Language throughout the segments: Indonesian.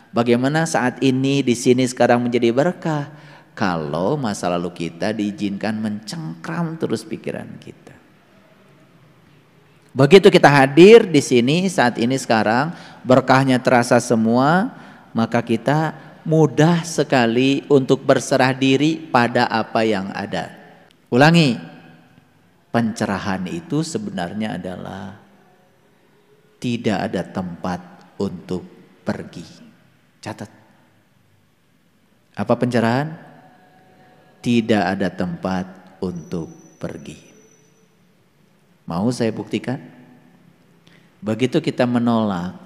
Bagaimana saat ini di sini sekarang menjadi berkah kalau masa lalu kita diizinkan mencengkram terus pikiran kita. Begitu kita hadir di sini saat ini sekarang, berkahnya terasa semua, maka kita mudah sekali untuk berserah diri pada apa yang ada. Ulangi, pencerahan itu sebenarnya adalah tidak ada tempat untuk pergi. Catat. Apa pencerahan? Tidak ada tempat untuk pergi. Mau saya buktikan? Begitu kita menolak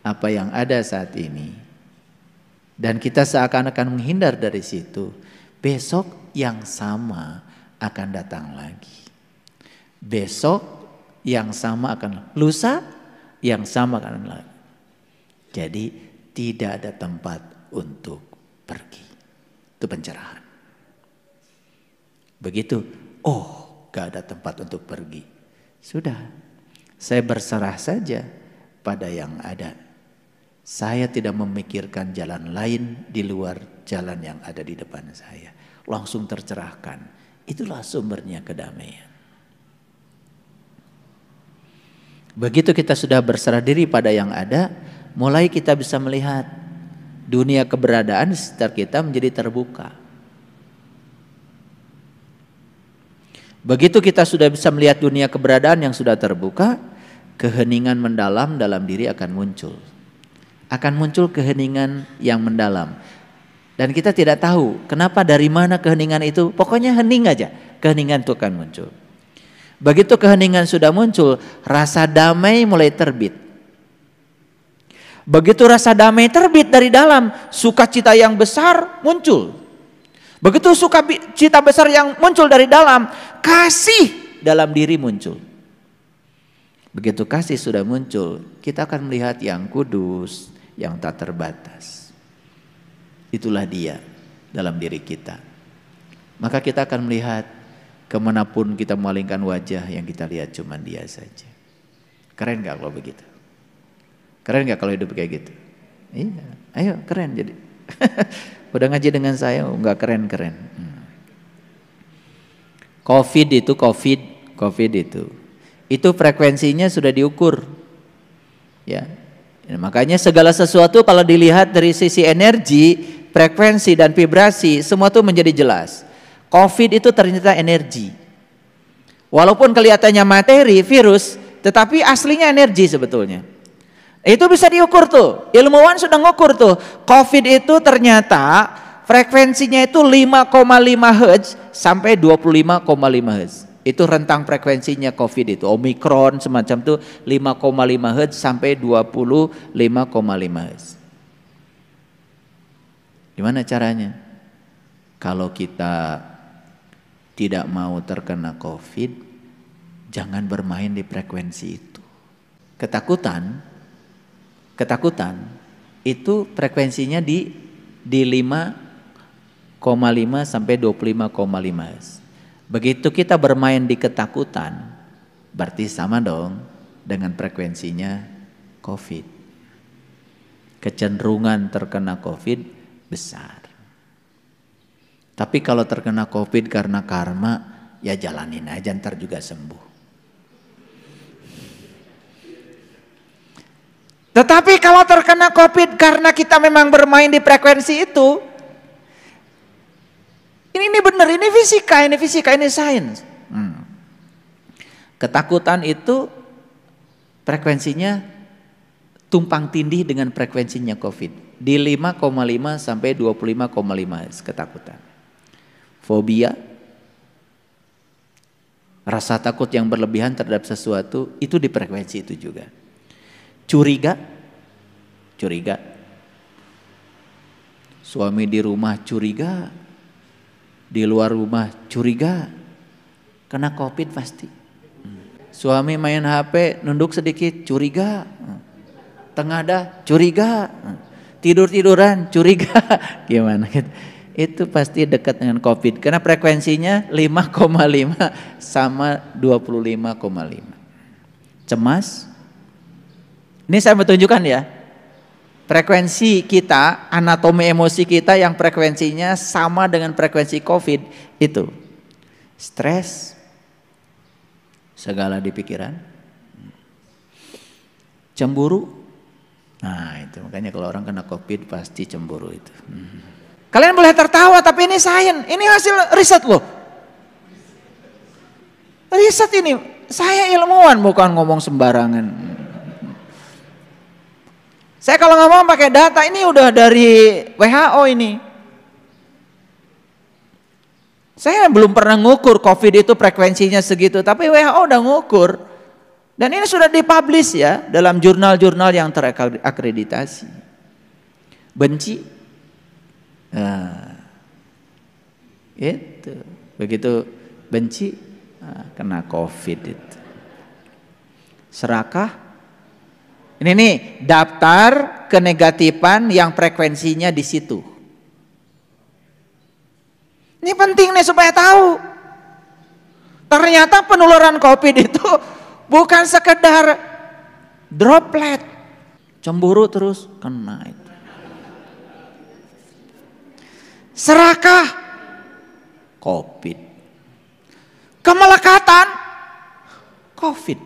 apa yang ada saat ini dan kita seakan-akan menghindar dari situ, besok yang sama akan datang lagi. Besok yang sama akan, lusa yang sama akan lagi. Jadi tidak ada tempat untuk pergi. Itu pencerahan. Begitu, oh gak ada tempat untuk pergi. Sudah, saya berserah saja pada yang ada. Saya tidak memikirkan jalan lain di luar jalan yang ada di depan saya. Langsung tercerahkan. Itulah sumbernya kedamaian. Begitu kita sudah berserah diri pada yang ada, mulai kita bisa melihat dunia keberadaan di sekitar kita menjadi terbuka. Begitu kita sudah bisa melihat dunia keberadaan yang sudah terbuka, keheningan mendalam dalam diri akan muncul. Akan muncul keheningan yang mendalam. Dan kita tidak tahu kenapa, dari mana keheningan itu. Pokoknya hening aja, keheningan itu akan muncul. Begitu keheningan sudah muncul, rasa damai mulai terbit. Begitu rasa damai terbit dari dalam, sukacita yang besar muncul. Begitu sukacita besar yang muncul dari dalam, kasih dalam diri muncul. Begitu kasih sudah muncul, kita akan melihat yang kudus, yang tak terbatas. Itulah Dia dalam diri kita. Maka kita akan melihat kemanapun kita memalingkan wajah, yang kita lihat cuma Dia saja. Keren gak kalau begitu? Keren gak kalau hidup kayak gitu? Iya, ayo keren jadi. Udah ngaji dengan saya, enggak keren-keren. COVID itu frekuensinya sudah diukur. Ya. Makanya segala sesuatu kalau dilihat dari sisi energi, frekuensi dan vibrasi, semua itu menjadi jelas. COVID itu ternyata energi. Walaupun kelihatannya materi, virus, tetapi aslinya energi sebetulnya. Itu bisa diukur tuh, ilmuwan sudah ngukur tuh. COVID itu ternyata frekuensinya itu 5,5 Hz sampai 25,5 Hz. Itu rentang frekuensinya COVID itu. Omikron semacam itu 5,5 Hz sampai 25,5 Hz. Gimana caranya? Kalau kita tidak mau terkena COVID, jangan bermain di frekuensi itu. Ketakutan itu frekuensinya di 5,5 sampai 25,5 Hz. Begitu kita bermain di ketakutan, berarti sama dong dengan frekuensinya COVID. Kecenderungan terkena COVID besar. Tapi kalau terkena COVID karena karma, ya jalanin aja, ntar juga sembuh. Tetapi kalau terkena COVID karena kita memang bermain di frekuensi itu, ini benar, ini fisika, ini sains. Ketakutan itu frekuensinya tumpang tindih dengan frekuensinya COVID. Di 5,5 sampai 25,5 ketakutan. Fobia, rasa takut yang berlebihan terhadap sesuatu, itu di frekuensi itu juga. Curiga, suami di rumah curiga, di luar rumah curiga, kena COVID pasti. Suami main HP nunduk sedikit curiga, tengah dah curiga, tidur-tiduran curiga, gimana gitu. Itu pasti dekat dengan COVID karena frekuensinya 5,5 sama 25,5. Cemas. Ini saya mau tunjukkan ya. Frekuensi kita, anatomi emosi kita yang frekuensinya sama dengan frekuensi COVID itu stres, segala di pikiran, cemburu. Nah itu makanya kalau orang kena COVID pasti cemburu itu. Kalian boleh tertawa tapi ini sains, ini hasil riset loh. Riset ini, saya ilmuwan bukan ngomong sembarangan. Saya kalau ngomong pakai data ini udah dari WHO ini. Saya belum pernah ngukur COVID itu frekuensinya segitu, tapi WHO udah ngukur. Dan ini sudah dipublish ya dalam jurnal-jurnal yang terakreditasi. Benci, nah, itu begitu benci, nah, kena COVID itu. Serakah, ini nih daftar kenegatifan yang frekuensinya di situ. Ini penting nih supaya tahu. Ternyata penularan COVID itu bukan sekedar droplet, cemburu terus kena itu. Serakah, COVID. Kemelekatan, COVID.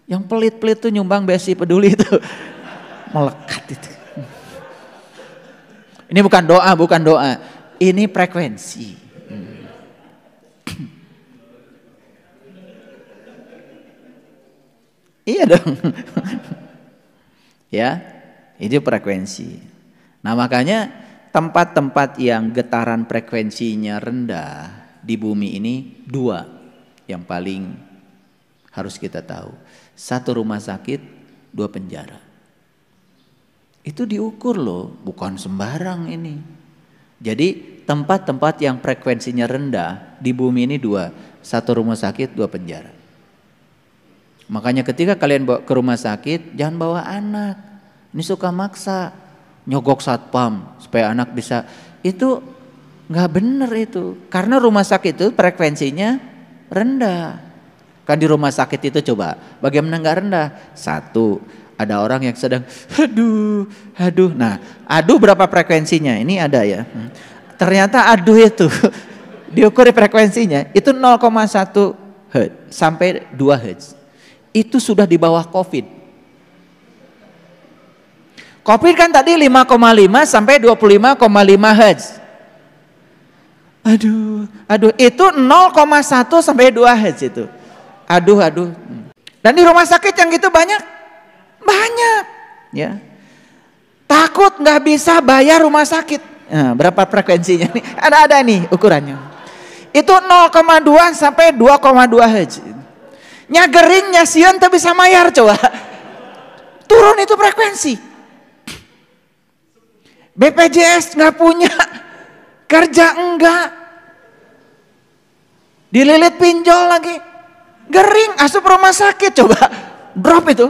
Yang pelit-pelit tuh nyumbang BSI Peduli itu melekat itu. Ini bukan doa, ini frekuensi. Iya dong. Ya, itu frekuensi. Nah makanya tempat-tempat yang getaran frekuensinya rendah di bumi ini dua yang paling harus kita tahu. Satu rumah sakit, dua penjara. Itu diukur loh, bukan sembarang ini. Jadi tempat-tempat yang frekuensinya rendah di bumi ini dua. Satu rumah sakit, dua penjara. Makanya ketika kalian bawa ke rumah sakit, jangan bawa anak. Ini suka maksa, nyogok satpam supaya anak bisa. Itu nggak bener itu. Karena rumah sakit itu frekuensinya rendah. Kan di rumah sakit itu coba, bagaimana nggak rendah? Satu, ada orang yang sedang aduh. Nah, aduh berapa frekuensinya? Ini ada ya. Ternyata aduh itu diukur frekuensinya itu 0,1 Hz sampai 2 Hz. Itu sudah di bawah COVID. COVID kan tadi 5,5 sampai 25,5 Hz. Aduh, itu 0,1 sampai 2 Hz itu. Aduh. Dan di rumah sakit yang gitu banyak, ya. Takut nggak bisa bayar rumah sakit. Nah, berapa frekuensinya nih? Ada nih ukurannya. Itu 0,2 sampai 2,2 Hz. Nyagering nyasian tapi bisa mayar coba. Turun itu frekuensi. BPJS nggak punya, kerja enggak, dililit pinjol lagi, gering asup rumah sakit coba, drop itu.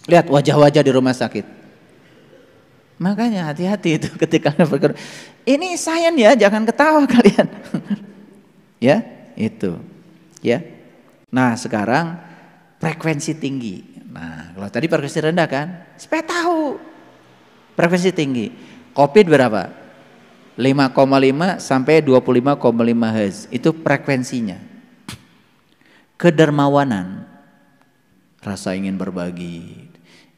Lihat wajah-wajah di rumah sakit. Makanya hati-hati itu ketika bergerak. Ini sains ya, jangan ketawa kalian. Ya, itu. Ya. Nah, sekarang frekuensi tinggi. Nah, kalau tadi frekuensi rendah kan? Supaya tahu. Frekuensi tinggi. COVID berapa? 5,5 sampai 25,5 Hz. Itu frekuensinya. Kedermawanan, rasa ingin berbagi,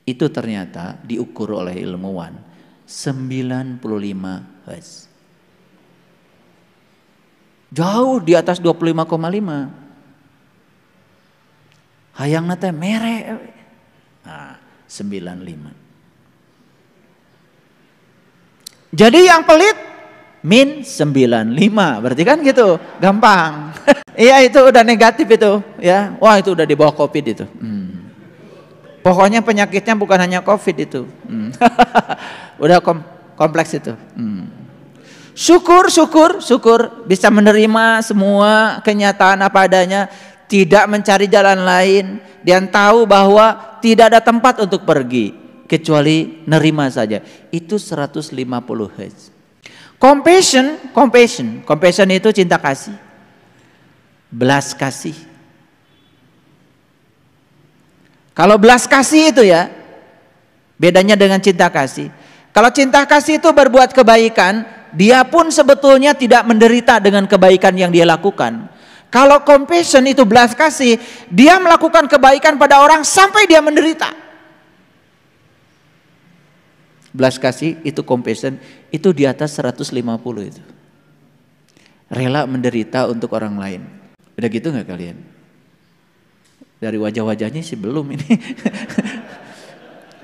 itu ternyata diukur oleh ilmuwan 95 Hz. Jauh di atas 25,5. Hayang nate mere. Nah, 95. Jadi yang pelit min 95. Berarti kan gitu, gampang. Iya itu udah negatif itu, ya. Wah, itu udah di bawah COVID itu. Pokoknya penyakitnya bukan hanya COVID itu. Udah kompleks itu. Syukur bisa menerima semua kenyataan apa adanya, tidak mencari jalan lain, dan tahu bahwa tidak ada tempat untuk pergi kecuali nerima saja. Itu 150 Hz. Compassion itu cinta kasih, belas kasih. Kalau belas kasih itu ya, Bedanya dengan cinta kasih. Kalau cinta kasih itu berbuat kebaikan, dia pun sebetulnya tidak menderita dengan kebaikan yang dia lakukan. Kalau compassion itu belas kasih, dia melakukan kebaikan pada orang sampai dia menderita. Belas kasih itu compassion, itu di atas 150 itu. Rela menderita untuk orang lain. Udah gitu gak kalian? Dari wajah-wajahnya sih belum ini.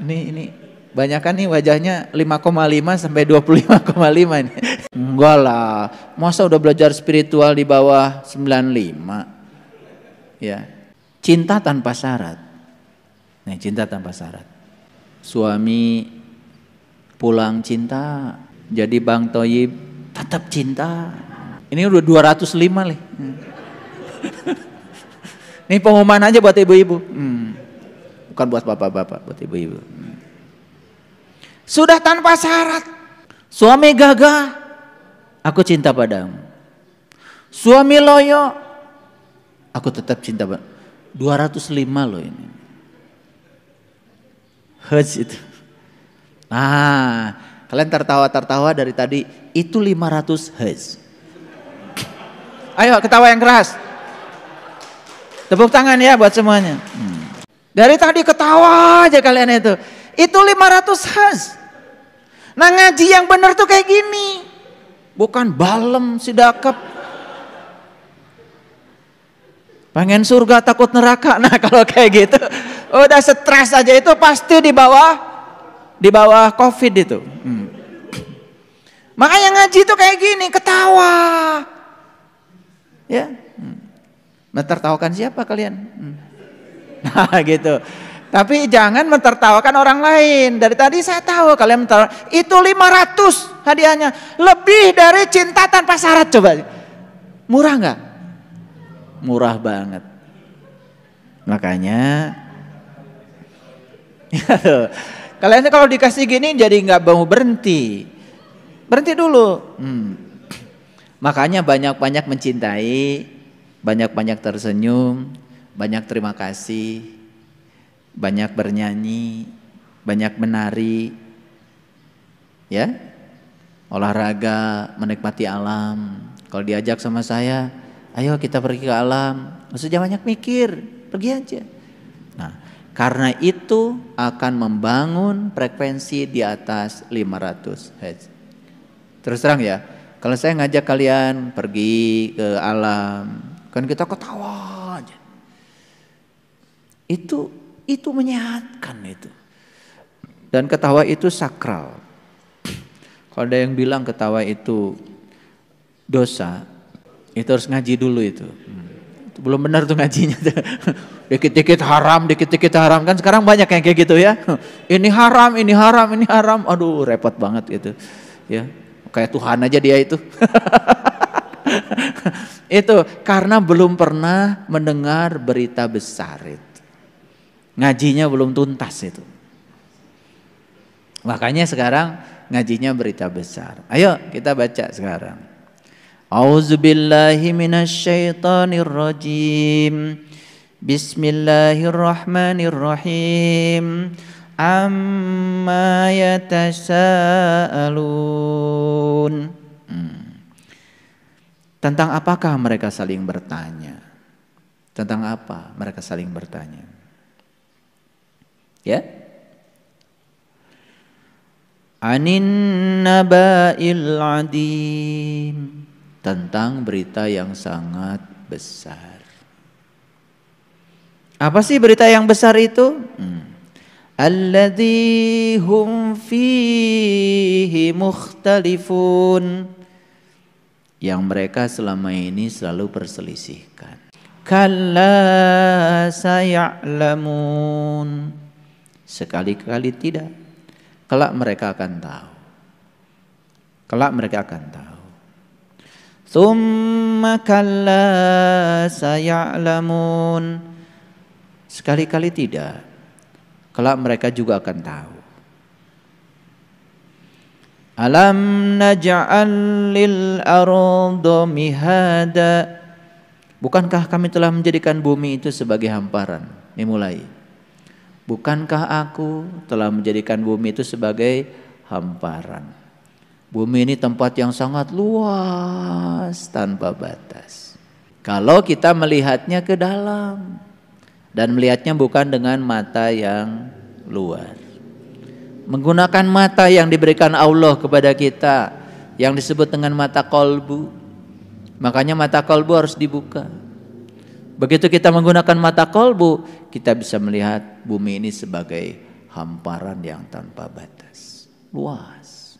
Ini banyakan nih wajahnya 5,5 sampai 25,5 nih. Enggak lah, masa udah belajar spiritual di bawah 95. Ya. Cinta tanpa syarat. Nih, cinta tanpa syarat. Suami pulang cinta, jadi Bang Toyib tetap cinta. Ini udah 205 nih. Ini pengumuman aja buat ibu-ibu. Bukan buat bapak-bapak, buat ibu-ibu. Sudah tanpa syarat. Suami gagah, aku cinta padamu. Suami loyo, aku tetap cinta padamu. 205 loh ini. Hajj itu. Nah, kalian tertawa-tertawa dari tadi, itu 500 hajj. Ayo ketawa yang keras. Tepuk tangan ya buat semuanya. Dari tadi ketawa aja kalian itu. Itu 500 hajj. Nah, ngaji yang benar tuh kayak gini. Bukan balem sidakep. Pengen surga takut neraka. Nah, kalau kayak gitu udah stres aja, itu pasti di bawah Covid itu. Makanya ngaji itu kayak gini, ketawa. Ya. Mentertawakan siapa kalian? Nah, gitu. Tapi jangan mentertawakan orang lain. Dari tadi saya tahu kalian mentertawakan. Itu 500 hadiahnya. Lebih dari cinta tanpa syarat, coba. Murah nggak? Murah banget. Makanya kalian kalau dikasih gini jadi nggak mau berhenti. Berhenti dulu. Makanya banyak-banyak mencintai, banyak-banyak tersenyum, banyak terima kasih, banyak bernyanyi, banyak menari, ya, olahraga, menikmati alam. Kalau diajak sama saya, ayo kita pergi ke alam, nggak usah banyak mikir, pergi aja. Nah, karena itu akan membangun frekuensi di atas 500 Hz. Terus terang ya, kalau saya ngajak kalian pergi ke alam, kan kita ketawa aja. Itu menyehatkan itu. Dan ketawa itu sakral. Kalau ada yang bilang ketawa itu dosa, itu harus ngaji dulu itu. Belum benar tuh ngajinya. Dikit-dikit haram, dikit-dikit haram. Kan sekarang banyak yang kayak gitu ya. Ini haram, ini haram, ini haram. Aduh, repot banget gitu. Ya, kayak Tuhan aja dia itu. Itu karena belum pernah mendengar berita besar itu. Ngajinya belum tuntas itu. Makanya sekarang ngajinya berita besar. Ayo kita baca sekarang. A'udzubillahi minasyaitonirrajim. Bismillahirrahmanirrahim. Amma yatasaalun. Tentang apakah mereka saling bertanya? Tentang apa mereka saling bertanya? Ya? Anin naba'il adim. Tentang berita yang sangat besar. Apa sih berita yang besar itu? Alladzi hum fihi mukhtalifun. Yang mereka selama ini selalu perselisihkan. Kalla saya'lamun. Sekali-kali tidak. Kelak mereka akan tahu. Kelak mereka akan tahu. Tsumma kalla saya'lamun. Sekali-kali tidak. Kelak mereka juga akan tahu. Alam naj'al lil arda mihada. Bukankah kami telah menjadikan bumi itu sebagai hamparan? Ini mulai. Bukankah aku telah menjadikan bumi itu sebagai hamparan? Bumi ini tempat yang sangat luas tanpa batas. Kalau kita melihatnya ke dalam dan melihatnya bukan dengan mata yang luar. Menggunakan mata yang diberikan Allah kepada kita yang disebut dengan mata kolbu. Makanya mata kolbu harus dibuka. Begitu kita menggunakan mata kolbu, kita bisa melihat bumi ini sebagai hamparan yang tanpa batas. Luas.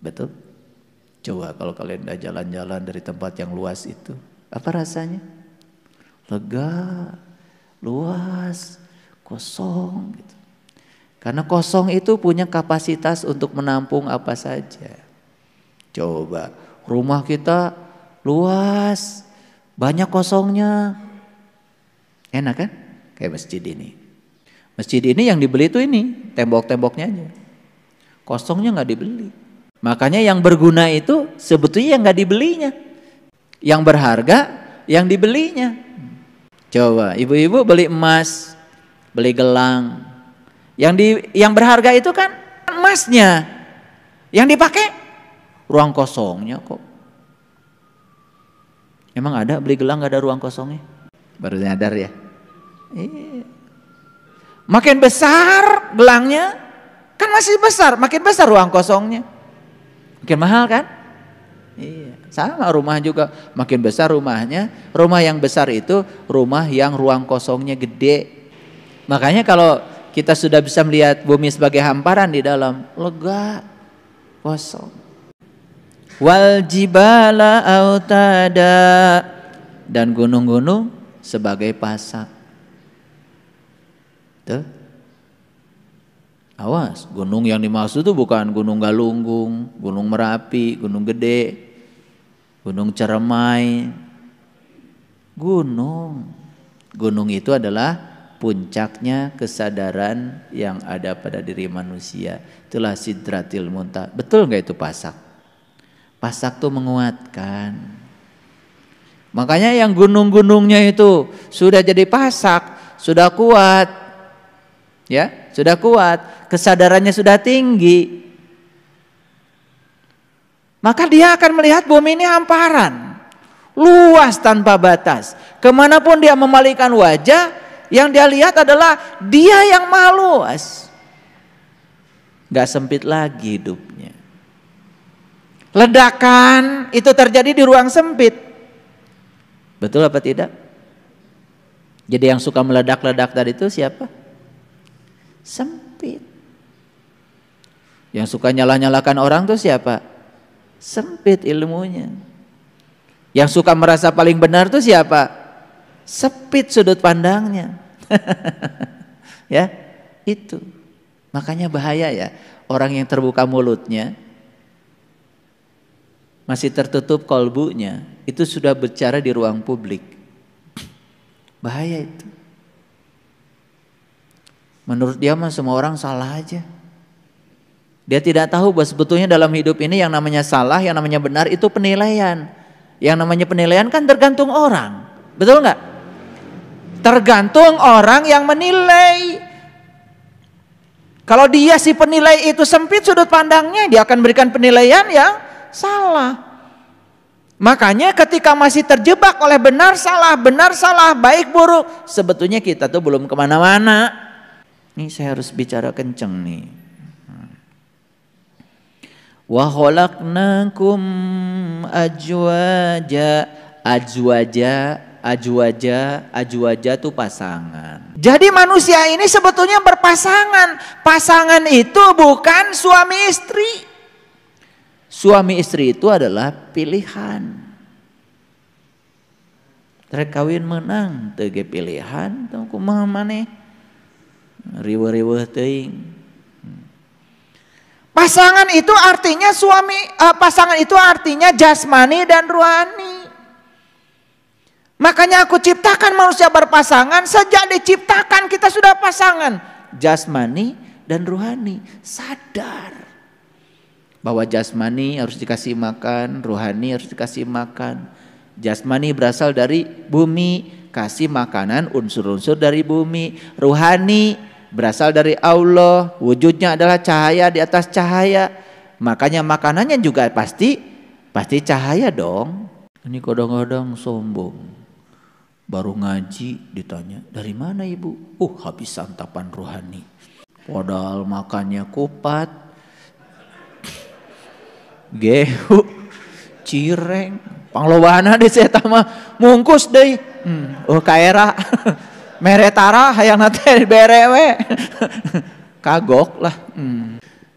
Betul? Coba kalau kalian udah jalan-jalan dari tempat yang luas itu, apa rasanya? Lega, luas, kosong gitu. Karena kosong itu punya kapasitas untuk menampung apa saja. Coba, rumah kita luas, banyak kosongnya. Enak kan? Kayak masjid ini. Masjid ini yang dibeli itu ini, tembok-temboknya aja. Kosongnya nggak dibeli. Makanya yang berguna itu sebetulnya yang nggak dibelinya, yang berharga yang dibelinya. Coba ibu-ibu beli emas, beli gelang, yang berharga itu kan emasnya, yang dipakai ruang kosongnya kok. Emang ada beli gelang nggak ada ruang kosongnya? Baru nyadar ya. Iya. Makin besar gelangnya, kan masih besar, makin besar ruang kosongnya. Makin mahal kan? Iya. Sama rumah juga, makin besar rumahnya, rumah yang besar itu rumah yang ruang kosongnya gede. Makanya kalau kita sudah bisa melihat bumi sebagai hamparan di dalam, lega, kosong. Wal jibala autada, dan gunung-gunung sebagai pasak. Tuh. Awas, gunung yang dimaksud itu bukan gunung Galunggung, gunung Merapi, gunung Gede, gunung Ceremai. Gunung itu adalah puncaknya kesadaran yang ada pada diri manusia. Itulah Sidratil Muntaha. Betul nggak itu pasak? Pasak tuh menguatkan. Makanya yang gunung-gunungnya itu sudah jadi pasak, sudah kuat, ya, sudah kuat. Kesadarannya sudah tinggi, maka dia akan melihat bumi ini hamparan, luas tanpa batas. Kemanapun dia memalingkan wajah, yang dia lihat adalah dia yang maha luas. Gak sempit lagi hidupnya. Ledakan itu terjadi di ruang sempit. Betul apa tidak? Jadi yang suka meledak-ledak tadi itu siapa? Sempit. Yang suka nyala-nyalakan orang tuh siapa? Sempit ilmunya. Yang suka merasa paling benar tuh siapa? Sempit sudut pandangnya. Ya, itu. Makanya bahaya ya, orang yang terbuka mulutnya masih tertutup kolbunya, itu sudah bicara di ruang publik. Bahaya itu. Menurut dia mah semua orang salah aja. Dia tidak tahu bahwa sebetulnya dalam hidup ini yang namanya salah, yang namanya benar itu penilaian. Yang namanya penilaian kan tergantung orang. Betul nggak? Tergantung orang yang menilai. Kalau dia si penilai itu sempit sudut pandangnya, dia akan berikan penilaian yang salah. Makanya ketika masih terjebak oleh benar salah, baik buruk, sebetulnya kita tuh belum kemana-mana. Ini saya harus bicara kenceng nih. Wa khalaqnakum ajwaja tuh pasangan. Jadi manusia ini sebetulnya berpasangan. Pasangan itu bukan suami istri. Suami istri itu adalah pilihan. Rek kawin menang teu ge pilihan teu kumaha maneh. Riweuh-riweuh teuing. Pasangan itu artinya pasangan itu artinya jasmani dan rohani. Makanya aku ciptakan manusia berpasangan, sejak diciptakan kita sudah pasangan. Jasmani dan rohani, sadar bahwa jasmani harus dikasih makan, rohani harus dikasih makan. Jasmani berasal dari bumi, kasih makanan unsur-unsur dari bumi. Rohani berasal dari Allah, wujudnya adalah cahaya di atas cahaya. Makanya makanannya juga pasti cahaya dong. Ini kadang-kadang sombong. Baru ngaji ditanya, dari mana ibu? Habis santapan rohani. Padahal makannya kupat, gehu, cireng, panglowana deh saya mah mungkus deh. Kaera meretara hayang nate berewe. Kagok lah.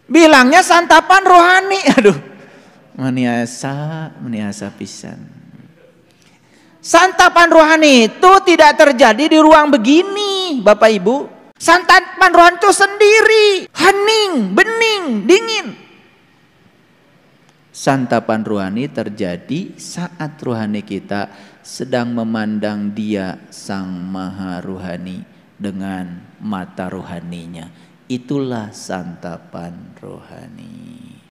Bilangnya santapan rohani. Aduh. Maniasa pisan. Santapan rohani itu tidak terjadi di ruang begini, Bapak Ibu. Santapan rohani itu sendiri, hening, bening, dingin. Santapan rohani terjadi saat rohani kita sedang memandang Dia Sang Maha Rohani dengan mata rohaninya. Itulah santapan rohani.